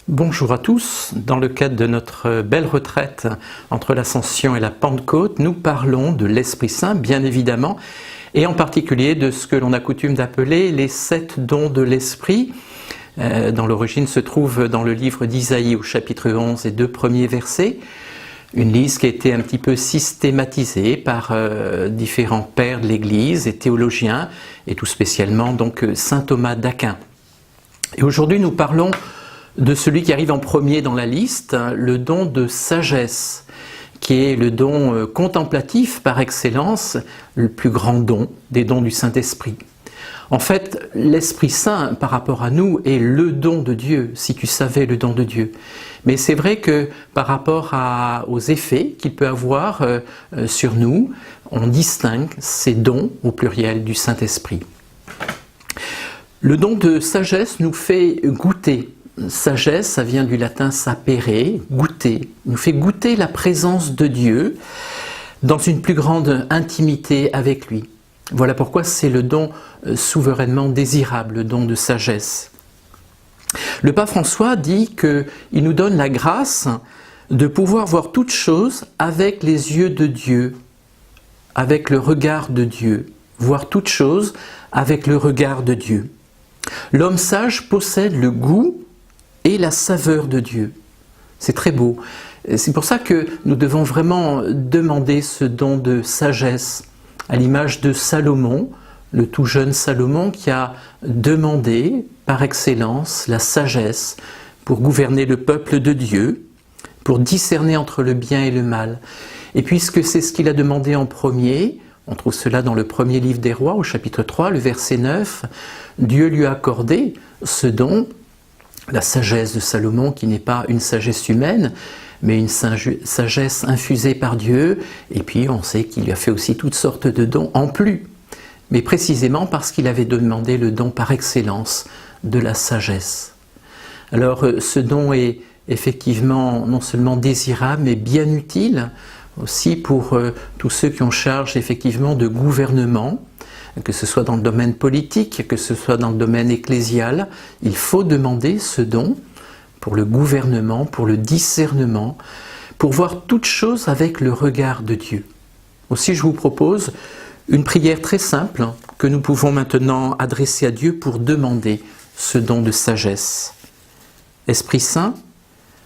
Bonjour à tous. Dans le cadre de notre belle retraite entre l'Ascension et la Pentecôte, nous parlons de l'Esprit Saint, bien évidemment, et en particulier de ce que l'on a coutume d'appeler les 7 dons de l'Esprit. Dans l'origine se trouve dans le livre d'Isaïe au chapitre 11 et 2 premiers versets, une liste qui a été un petit peu systématisée par différents pères de l'Église et théologiens, et tout spécialement donc saint Thomas d'Aquin. Et aujourd'hui nous parlons de celui qui arrive en premier dans la liste, le don de sagesse, qui est le don contemplatif par excellence, le plus grand don des dons du Saint-Esprit. En fait, l'Esprit Saint, par rapport à nous, est le don de Dieu, si tu savais le don de Dieu. Mais c'est vrai que par rapport aux effets qu'il peut avoir sur nous, on distingue ces dons, au pluriel, du Saint-Esprit. Le don de sagesse nous fait goûter. Sagesse, ça vient du latin sapere, goûter. Il nous fait goûter la présence de Dieu dans une plus grande intimité avec lui. Voilà pourquoi c'est le don souverainement désirable, le don de sagesse. Le pape François dit qu'il nous donne la grâce de pouvoir voir toutes choses avec les yeux de Dieu, avec le regard de Dieu. Voir toutes choses avec le regard de Dieu. L'homme sage possède le goût et la saveur de Dieu. C'est très beau. C'est pour ça que nous devons vraiment demander ce don de sagesse, à l'image de Salomon, le tout jeune Salomon qui a demandé par excellence la sagesse pour gouverner le peuple de Dieu, pour discerner entre le bien et le mal. Et puisque c'est ce qu'il a demandé en premier, on trouve cela dans le premier livre des Rois, au chapitre 3, le verset 9, Dieu lui a accordé ce don, la sagesse de Salomon, qui n'est pas une sagesse humaine, mais une sagesse infusée par Dieu, et puis on sait qu'il lui a fait aussi toutes sortes de dons en plus, mais précisément parce qu'il avait demandé le don par excellence de la sagesse. Alors ce don est effectivement non seulement désirable, mais bien utile aussi pour tous ceux qui ont charge effectivement de gouvernement, que ce soit dans le domaine politique, que ce soit dans le domaine ecclésial, il faut demander ce don pour le gouvernement, pour le discernement, pour voir toutes choses avec le regard de Dieu. Aussi, je vous propose une prière très simple que nous pouvons maintenant adresser à Dieu pour demander ce don de sagesse. Esprit Saint,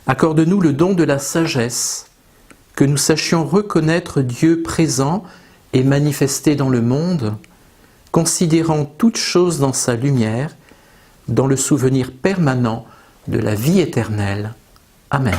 accorde-nous le don de la sagesse, que nous sachions reconnaître Dieu présent et manifesté dans le monde, considérant toutes choses dans sa lumière, dans le souvenir permanent de la vie éternelle. Amen.